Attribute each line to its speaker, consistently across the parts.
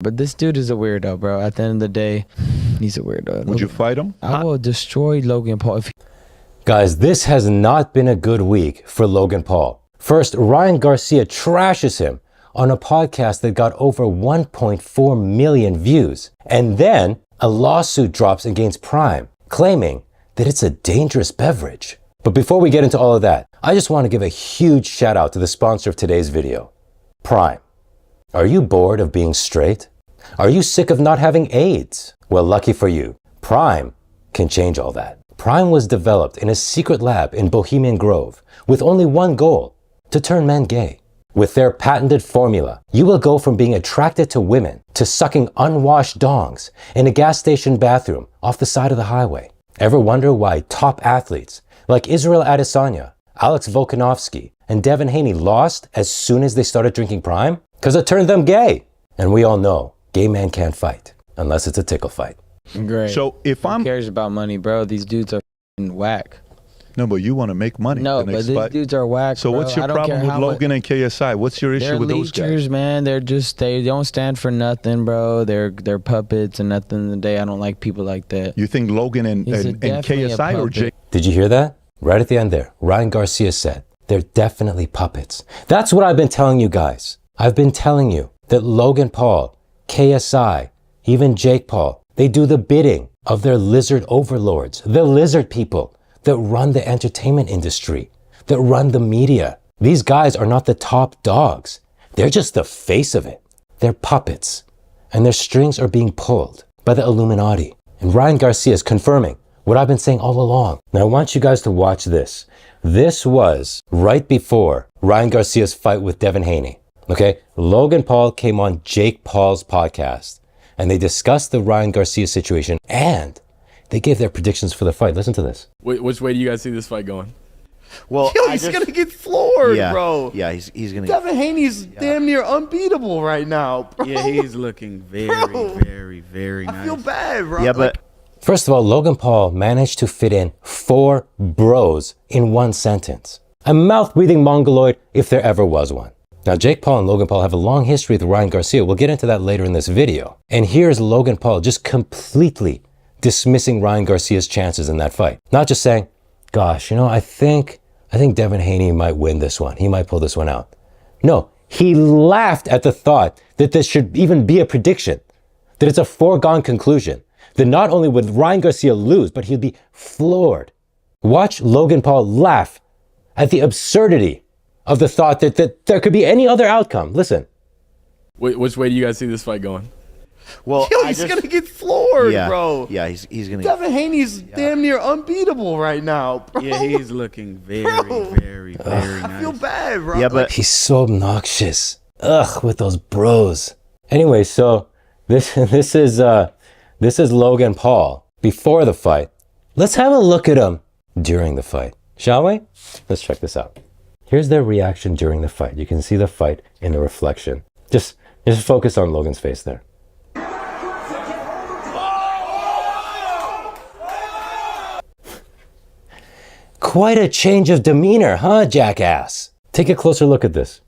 Speaker 1: But this dude is a weirdo, bro. At the end of the day, he's a weirdo.
Speaker 2: Would you fight him?
Speaker 1: I will destroy Logan Paul.
Speaker 3: Guys, this has not been a good week for Logan Paul. First, Ryan Garcia trashes him on a podcast that got over 1.4 million views. And then a lawsuit drops against Prime, claiming that it's a dangerous beverage. But before we get into all of that, I just want to give a huge shout out to the sponsor of today's video, Prime. Are you bored of being straight? Are you sick of not having AIDS? Well, lucky for you, Prime can change all that. Prime was developed in a secret lab in Bohemian Grove with only one goal, to turn men gay. With their patented formula, you will go from being attracted to women to sucking unwashed dongs in a gas station bathroom off the side of the highway. Ever wonder why top athletes like Israel Adesanya, Alex Volkanovski, and Devin Haney lost as soon as they started drinking Prime? Because it turned them gay. And we all know gay men can't fight unless it's a tickle fight.
Speaker 1: Great.
Speaker 2: So if
Speaker 1: Who cares about money, bro? These dudes are whack.
Speaker 2: No, but you want to make money.
Speaker 1: No, but these dudes are whack.
Speaker 2: So
Speaker 1: bro.
Speaker 2: what's your problem with Logan and KSI? What's your issue with those guys?
Speaker 1: They're man. They don't stand for nothing, bro. They're puppets and nothing in the day. I don't like people like that.
Speaker 2: You think Logan and KSI or Jake?
Speaker 3: Did you hear that? Right at the end there, Ryan Garcia said, they're definitely puppets. That's what I've been telling you guys. I've been telling you that Logan Paul, KSI, even Jake Paul, they do the bidding of their lizard overlords, the lizard people that run the entertainment industry, that run the media. These guys are not the top dogs. They're just the face of it. They're puppets, and their strings are being pulled by the Illuminati. And Ryan Garcia is confirming what I've been saying all along. Now I want you guys to watch this. This was right before Ryan Garcia's fight with Devin Haney. Okay, Logan Paul came on Jake Paul's podcast and they discussed the Ryan Garcia situation and they gave their predictions for the fight. Listen to this.
Speaker 4: Which way do you guys see this fight going?
Speaker 5: Well,
Speaker 6: he's gonna get floored,
Speaker 5: yeah,
Speaker 6: bro.
Speaker 5: Yeah, he's gonna.
Speaker 6: Devin Haney's damn near unbeatable right now, bro.
Speaker 4: Yeah, he's looking very nice.
Speaker 6: I feel bad, bro.
Speaker 5: Yeah, but
Speaker 3: first of all, Logan Paul managed to fit in 4 bros in one sentence. A mouth-breathing mongoloid if there ever was one. Now, Jake Paul and Logan Paul have a long history with Ryan Garcia. We'll get into that later in this video. And here's Logan Paul just completely dismissing Ryan Garcia's chances in that fight. Not just saying, gosh, I think Devin Haney might win this one. He might pull this one out. No, he laughed at the thought that this should even be a prediction, that it's a foregone conclusion, that not only would Ryan Garcia lose, but he'd be floored. Watch Logan Paul laugh at the absurdity of the thought that there could be any other outcome. Listen.
Speaker 4: Which way do you guys see this fight going?
Speaker 5: well,
Speaker 6: He's gonna get floored,
Speaker 5: yeah,
Speaker 6: bro.
Speaker 5: Yeah, he's gonna.
Speaker 6: Devin Haney's damn near unbeatable right now, bro.
Speaker 4: Yeah, he's looking very nice.
Speaker 6: I feel bad, bro.
Speaker 5: Yeah, but
Speaker 3: He's so obnoxious. Ugh, with those bros. Anyway, so this is Logan Paul before the fight. Let's have a look at him during the fight, shall we? Let's check this out. Here's their reaction during the fight. You can see the fight in the reflection. Just focus on Logan's face there. Quite a change of demeanor, huh, jackass? Take a closer look at this.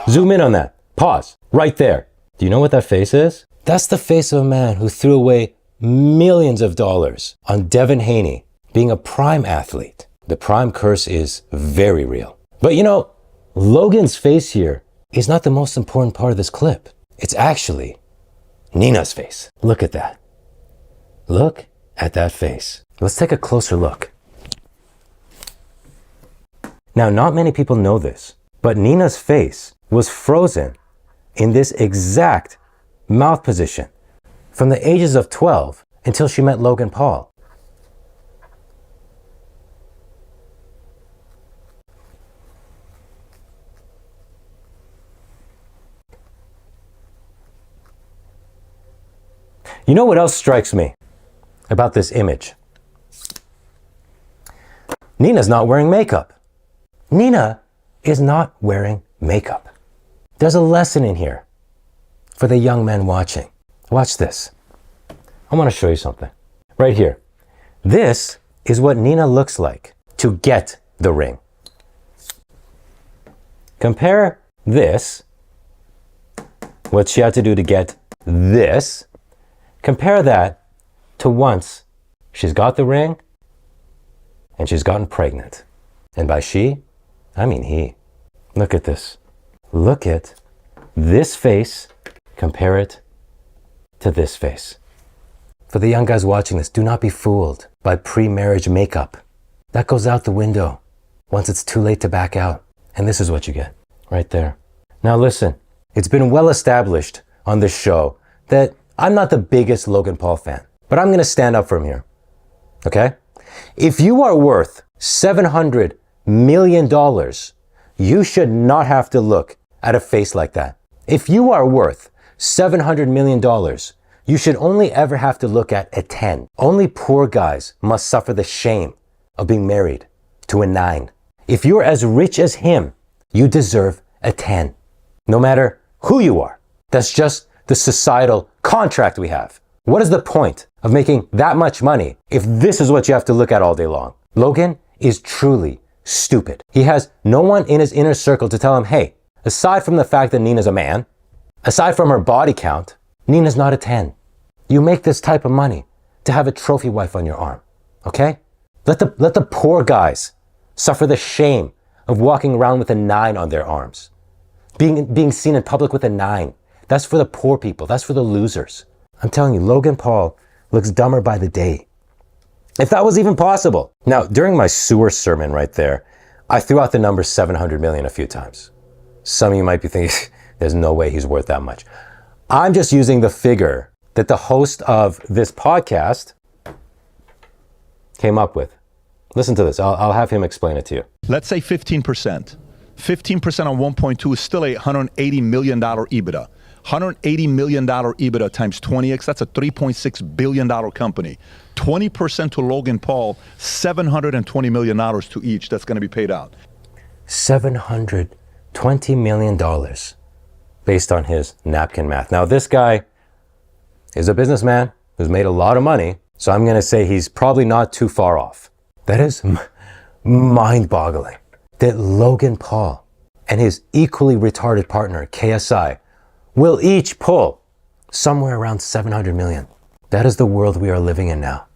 Speaker 3: Zoom in on that. Pause. Right there. Do you know what that face is? That's the face of a man who threw away millions of dollars on Devin Haney being a Prime athlete. The Prime curse is very real. But Logan's face here is not the most important part of this clip. It's actually Nina's face. Look at that. Look at that face. Let's take a closer look. Now, not many people know this, but Nina's face was frozen in this exact mouth position from the ages of 12 until she met Logan Paul. You know what else strikes me about this image? Nina's not wearing makeup. Nina is not wearing makeup. There's a lesson in here for the young men watching. Watch this. I want to show you something. Right here. This is what Nina looks like to get the ring. Compare this what she had to do to get this, compare that to once she's got the ring and she's gotten pregnant. And by she, I mean he. Look at this. Look at this face. Compare it to this face. For the young guys watching this, do not be fooled by pre-marriage makeup. That goes out the window once it's too late to back out. And this is what you get right there. Now listen, it's been well established on this show that I'm not the biggest Logan Paul fan, but I'm going to stand up for him here. Okay? If you are worth $700 million, you should not have to look at a face like that. If you are worth $700 million, you should only ever have to look at a 10. Only poor guys must suffer the shame of being married to a 9. If you're as rich as him, you deserve a 10. No matter who you are. That's just the societal contract we have. What is the point of making that much money if this is what you have to look at all day long? Logan is truly stupid. He has no one in his inner circle to tell him, hey, aside from the fact that Nina's a man, aside from her body count, Nina's not a 10. You make this type of money to have a trophy wife on your arm, okay? Let the poor guys suffer the shame of walking around with a 9 on their arms. Being seen in public with a 9. That's for the poor people. That's for the losers. I'm telling you, Logan Paul looks dumber by the day. If that was even possible. Now, during my sewer sermon right there, I threw out the number 700 million a few times. Some of you might be thinking, there's no way he's worth that much. I'm just using the figure that the host of this podcast came up with. Listen to this. I'll have him explain it to you.
Speaker 2: Let's say 15%. 15% on 1.2 is still a $180 million EBITDA. $180 million EBITDA times 20x, that's a $3.6 billion company. 20% to Logan Paul, $720 million to each that's going to be paid out.
Speaker 3: $720 million based on his napkin math. Now, this guy is a businessman who's made a lot of money, so I'm going to say he's probably not too far off. That is mind-boggling that Logan Paul and his equally retarded partner, KSI, will each pull somewhere around 700 million. That is the world we are living in now.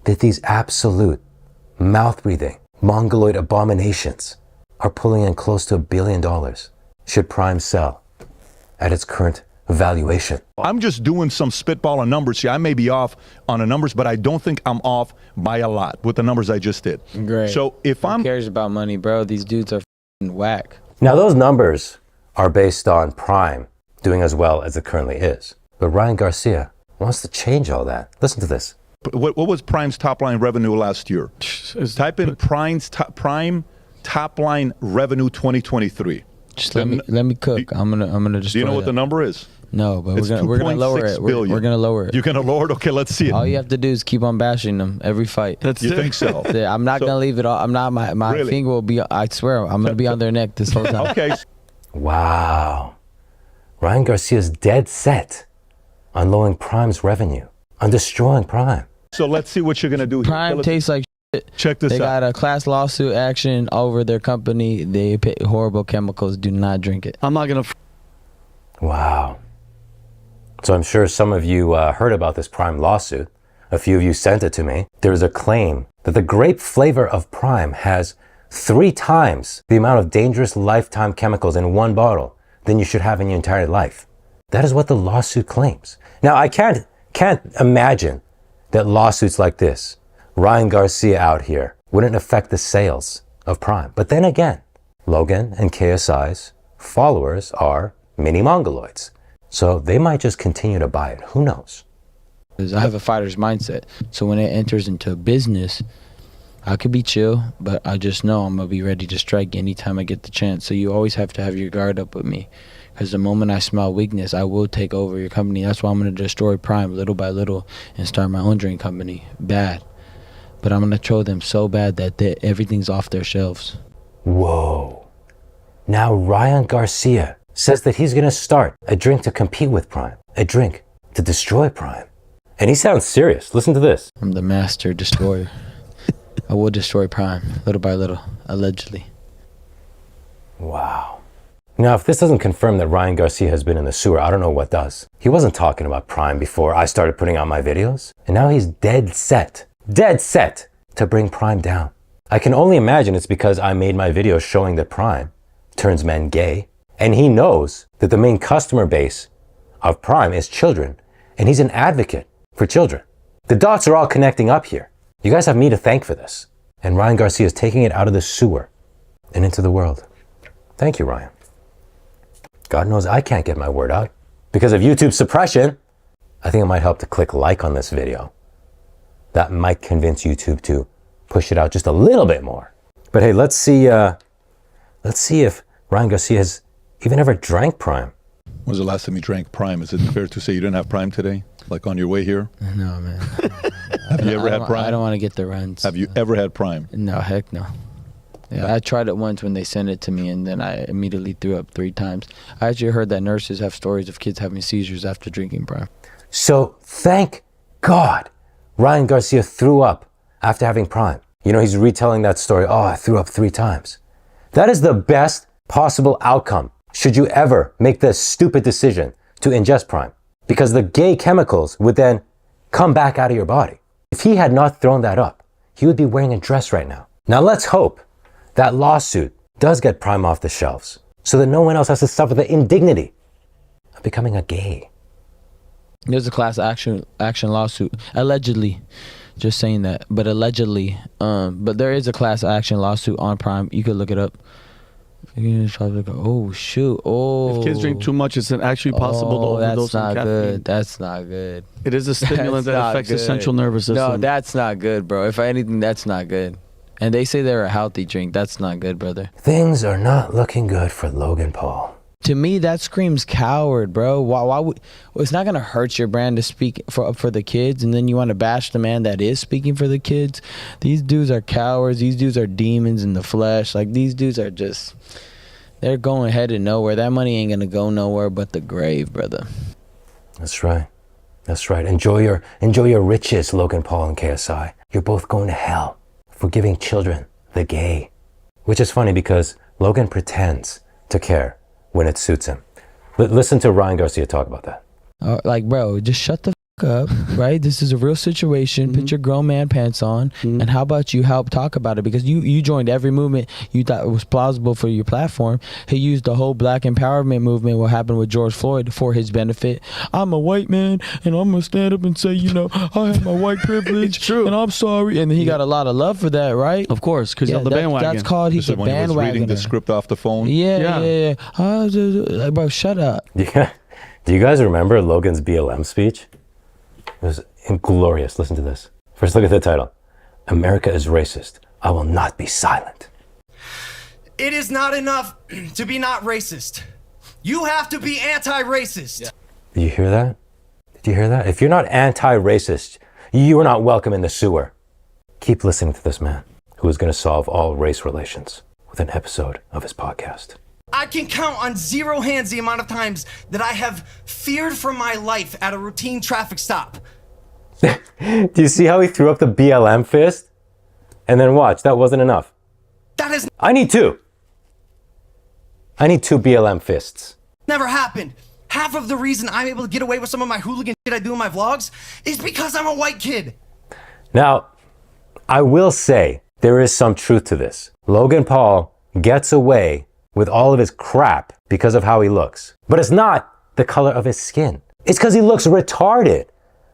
Speaker 3: That these absolute, mouth-breathing, mongoloid abominations are pulling in close to $1 billion should Prime sell at its current valuation.
Speaker 2: I'm just doing some spitball on numbers here. I may be off on the numbers, but I don't think I'm off by a lot with the numbers I just did.
Speaker 1: Great.
Speaker 2: So if
Speaker 1: Who cares about money, bro? These dudes are f***ing whack.
Speaker 3: Now, those numbers are based on Prime doing as well as it currently is. But Ryan Garcia wants to change all that. Listen to this.
Speaker 2: What was Prime's top line revenue last year? Type in Prime top line revenue 2023.
Speaker 1: Just let me cook. I'm gonna just.
Speaker 2: Do you know what the number is?
Speaker 1: No, but we're gonna lower it. We're gonna lower it.
Speaker 2: You're gonna lower it? Okay, let's see it.
Speaker 1: All you have to do is keep on bashing them every fight.
Speaker 2: You think so?
Speaker 1: Yeah, I'm not gonna leave it all. I'm not. My
Speaker 2: Really?
Speaker 1: finger will be. I swear, I'm gonna be on their neck this whole time.
Speaker 2: Okay.
Speaker 3: Wow. Ryan Garcia's dead set on lowering Prime's revenue, on destroying Prime.
Speaker 2: So let's see what you're gonna do here.
Speaker 1: Prime tastes like shit.
Speaker 2: Check this
Speaker 1: They
Speaker 2: out.
Speaker 1: got a class lawsuit action over their company. They pay horrible chemicals. Do not drink it.
Speaker 6: I'm not gonna.
Speaker 3: Wow. So I'm sure some of you heard about this Prime lawsuit. A few of you sent it to me. There is a claim that the grape flavor of Prime has 3 times the amount of dangerous lifetime chemicals in one bottle than you should have in your entire life. That is what the lawsuit claims. Now, I can't imagine that lawsuits like this, Ryan Garcia out here, wouldn't affect the sales of Prime. But then again, Logan and KSI's followers are mini mongoloids. So they might just continue to buy it. Who knows?
Speaker 1: Because I have a fighter's mindset. So when it enters into business, I could be chill, but I just know I'm going to be ready to strike anytime I get the chance. So you always have to have your guard up with me. Because the moment I smell weakness, I will take over your company. That's why I'm going to destroy Prime little by little and start my own drink company. Bad. But I'm going to troll them so bad that everything's off their shelves.
Speaker 3: Whoa. Now Ryan Garcia says that he's going to start a drink to compete with Prime. A drink to destroy Prime. And he sounds serious. Listen to this.
Speaker 1: I'm the master destroyer. I will destroy Prime little by little, allegedly.
Speaker 3: Wow. Now, if this doesn't confirm that Ryan Garcia has been in the sewer, I don't know what does. He wasn't talking about Prime before I started putting out my videos, and now he's dead set to bring Prime down. I can only imagine it's because I made my video showing that Prime turns men gay, and he knows that the main customer base of Prime is children, and he's an advocate for children. The dots are all connecting up here. You guys have me to thank for this, and Ryan Garcia is taking it out of the sewer and into the world. Thank you, Ryan. God knows I can't get my word out because of YouTube suppression. I think it might help to click like on this video. That might convince YouTube to push it out just a little bit more. But hey, let's see if Ryan Garcia has even ever drank Prime.
Speaker 2: When was the last time you drank Prime? Is it fair to say you didn't have Prime today? Like on your way here?
Speaker 1: No, man.
Speaker 2: Have you ever had Prime?
Speaker 1: I don't want to get the runs.
Speaker 2: Have you ever had Prime?
Speaker 1: No, heck no. Yeah, I tried it once when they sent it to me, and then I immediately threw up 3 times. I actually heard that nurses have stories of kids having seizures after drinking Prime.
Speaker 3: So thank God Ryan Garcia threw up after having Prime. You know, he's retelling that story. Oh, I threw up 3 times. That is the best possible outcome should you ever make the stupid decision to ingest Prime, because the gay chemicals would then come back out of your body. If he had not thrown that up, he would be wearing a dress right now. Now let's hope that lawsuit does get Prime off the shelves so that no one else has to suffer the indignity of becoming a gay.
Speaker 1: There's a class action lawsuit, allegedly. Just saying that, but allegedly. But there is a class action lawsuit on Prime. You could look it up. Oh shoot! Oh,
Speaker 6: If kids drink too much, it's actually possible to overdose
Speaker 1: that's
Speaker 6: on
Speaker 1: not
Speaker 6: caffeine.
Speaker 1: good. That's not good.
Speaker 6: It is a stimulant
Speaker 1: That's
Speaker 6: that
Speaker 1: not
Speaker 6: affects the
Speaker 1: good.
Speaker 6: central nervous system.
Speaker 1: No, that's not good, bro. If anything, that's not good. And they say they're a healthy drink. That's not good, brother.
Speaker 3: Things are not looking good for Logan Paul.
Speaker 1: To me, that screams coward, bro. Why would? Well, it's not gonna hurt your brand to speak for the kids, and then you want to bash the man that is speaking for the kids. These dudes are cowards. These dudes are demons in the flesh. Like, these dudes are just, they're going headed nowhere. That money ain't gonna go nowhere but the grave, brother.
Speaker 3: That's right. That's right. Enjoy your riches, Logan Paul and KSI. You're both going to hell for giving children the gay. Which is funny because Logan pretends to care when it suits him. Listen to Ryan Garcia talk about that.
Speaker 1: Like, bro, just shut the fuck up, right? This is a real situation. Put your grown man pants on, and how about you help talk about it? Because you joined every movement you thought was plausible for your platform. He used the whole black empowerment movement, what happened with George Floyd, for his benefit. I'm a white man, and I'm gonna stand up and say, you know, I have my white privilege,
Speaker 6: True.
Speaker 1: and I'm sorry. And then he got a lot of love for that, right?
Speaker 6: Of course, because of the bandwagon.
Speaker 1: That's called he's
Speaker 2: This
Speaker 1: a
Speaker 2: is when he was reading the
Speaker 1: bandwagoner.
Speaker 2: script off the phone.
Speaker 1: Yeah. Like, bro, shut up.
Speaker 3: Yeah. Do you guys remember Logan's BLM speech? It was glorious. Listen to this. First, look at the title. America is racist. I will not be silent.
Speaker 7: It is not enough to be not racist. You have to be anti-racist.
Speaker 3: Did you hear that? Did you hear that? If you're not anti-racist, you are not welcome in the sewer. Keep listening to this man who is going to solve all race relations with an episode of his podcast.
Speaker 7: I can count on 0 hands the amount of times that I have feared for my life at a routine traffic stop.
Speaker 3: Do you see how he threw up the BLM fist? And then watch, that wasn't enough.
Speaker 7: That has
Speaker 3: I need 2. I need 2 BLM fists.
Speaker 7: never happened. Half of the reason I'm able to get away with some of my hooligan shit I do in my vlogs is because I'm a white kid.
Speaker 3: Now, I will say there is some truth to this. Logan Paul gets away with all of his crap because of how he looks. But it's not the color of his skin. It's because he looks retarded.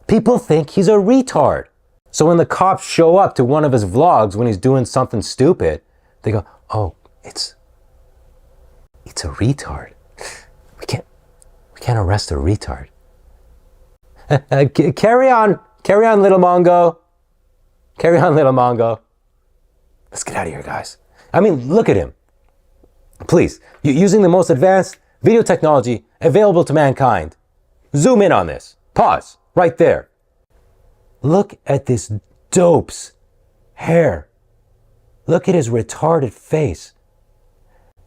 Speaker 3: People think he's a retard. So when the cops show up to one of his vlogs when he's doing something stupid, they go, oh, it's a retard. We can't arrest a retard. Carry on, little Mongo. Carry on, little Mongo. Let's get out of here, guys. I mean, look at him. Please, using the most advanced video technology available to mankind. Zoom in on this. Pause. Right there. Look at this dope's hair. Look at his retarded face.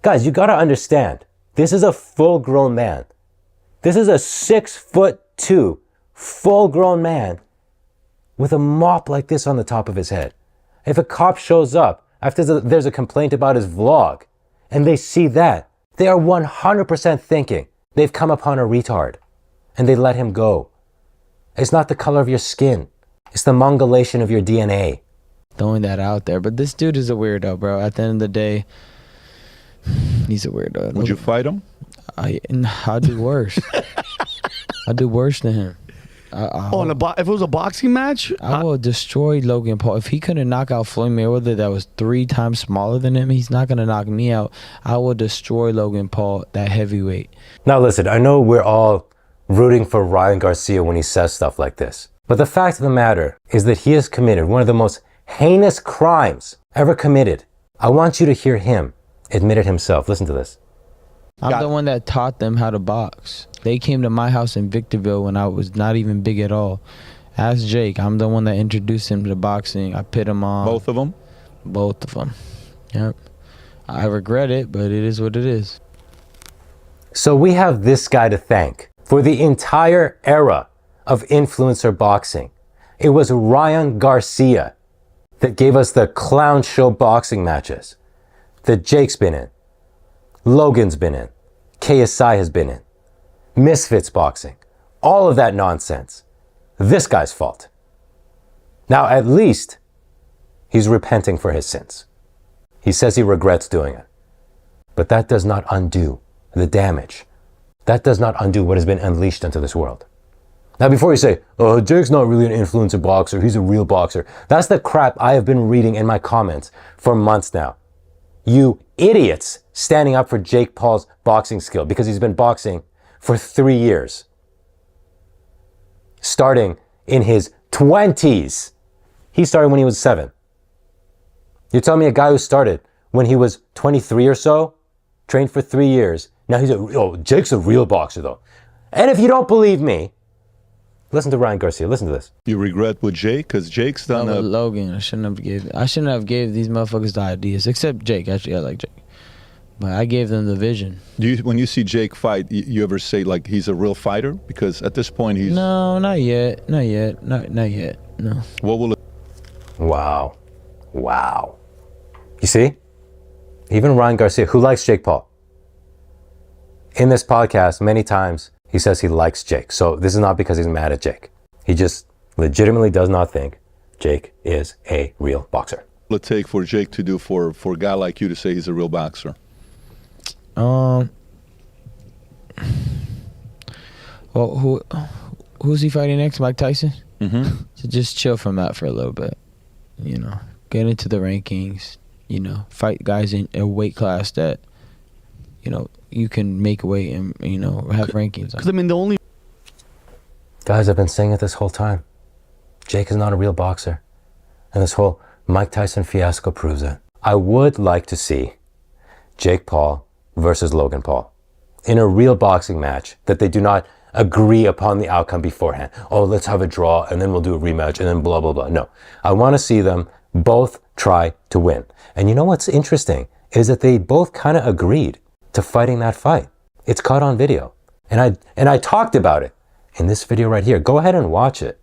Speaker 3: Guys, you gotta understand. This is a full-grown man. This is a 6'2" full-grown man with a mop like this on the top of his head. If a cop shows up after there's a complaint about his vlog, and they see that, They are 100% thinking they've come upon a retard and they let him go. It's not the color of your skin. It's the mongolation of your DNA.
Speaker 1: Throwing that out there. But this dude is a weirdo, bro. At the end of the day, he's a weirdo.
Speaker 2: Would you fight him?
Speaker 1: I'd do worse. I'd do worse than him.
Speaker 6: If it was a boxing match,
Speaker 1: I will destroy Logan Paul. If he couldn't knock out Floyd Mayweather, that was 3 times smaller than him, he's not going to knock me out. I will destroy Logan Paul, that heavyweight.
Speaker 3: Now listen, I know we're all rooting for Ryan Garcia when he says stuff like this. But the fact of the matter is that he has committed one of the most heinous crimes ever committed. I want you to hear him admit it himself. Listen to this.
Speaker 1: I'm the one that taught them how to box. They came to my house in Victorville when I was not even big at all. Ask Jake. I'm the one that introduced him to boxing. I pit him on.
Speaker 2: Both of them?
Speaker 1: Both of them. Yep. I regret it, but it is what it is.
Speaker 3: So we have this guy to thank for the entire era of influencer boxing. It was Ryan Garcia that gave us the clown show boxing matches that Jake's been in, Logan's been in, KSI has been in, Misfits boxing, all of that nonsense. This guy's fault. Now, at least he's repenting for his sins. He says he regrets doing it. But that does not undo the damage. That does not undo what has been unleashed into this world. Now, before you say, oh, Jake's not really an influencer boxer, he's a real boxer. That's the crap I have been reading in my comments for months now. You idiots standing up for Jake Paul's boxing skill because he's been boxing for 3 years. Starting in his 20s. He started when he was 7. You're telling me a guy who started when he was 23 or so, trained for 3 years, now Jake's a real boxer though. And if you don't believe me, listen to Ryan Garcia. Listen to this.
Speaker 2: You regret with Jake? Because Jake's done
Speaker 1: Logan. I shouldn't have gave these motherfuckers the ideas. Except Jake. Actually, I like Jake. But I gave them the vision.
Speaker 2: When you see Jake fight, you ever say like he's a real fighter? Because at this point he's...
Speaker 1: No, not yet. Not yet. Not yet. No.
Speaker 2: What will it...
Speaker 3: Wow. Wow. You see? Even Ryan Garcia, who likes Jake Paul, in this podcast, many times, he says he likes Jake. So this is not because he's mad at Jake. He just legitimately does not think Jake is a real boxer.
Speaker 2: What will it take for Jake to do for a guy like you to say he's a real boxer?
Speaker 1: Well, who's he fighting next? Mike Tyson?
Speaker 2: Mm-hmm.
Speaker 1: So just chill from that for a little bit. You know, get into the rankings. You know, fight guys in a weight class that, you know, you can make weight and, you know, have rankings.
Speaker 6: Because I mean, the only...
Speaker 3: Guys, I've been saying it this whole time. Jake is not a real boxer. And this whole Mike Tyson fiasco proves it. I would like to see Jake Paul versus Logan Paul in a real boxing match that they do not agree upon the outcome beforehand. Oh, let's have a draw and then we'll do a rematch and then blah, blah, blah. No, I want to see them both try to win. And you know what's interesting is that they both kind of agreed to fighting that fight. It's caught on video. And I talked about it in this video right here. Go ahead and watch it.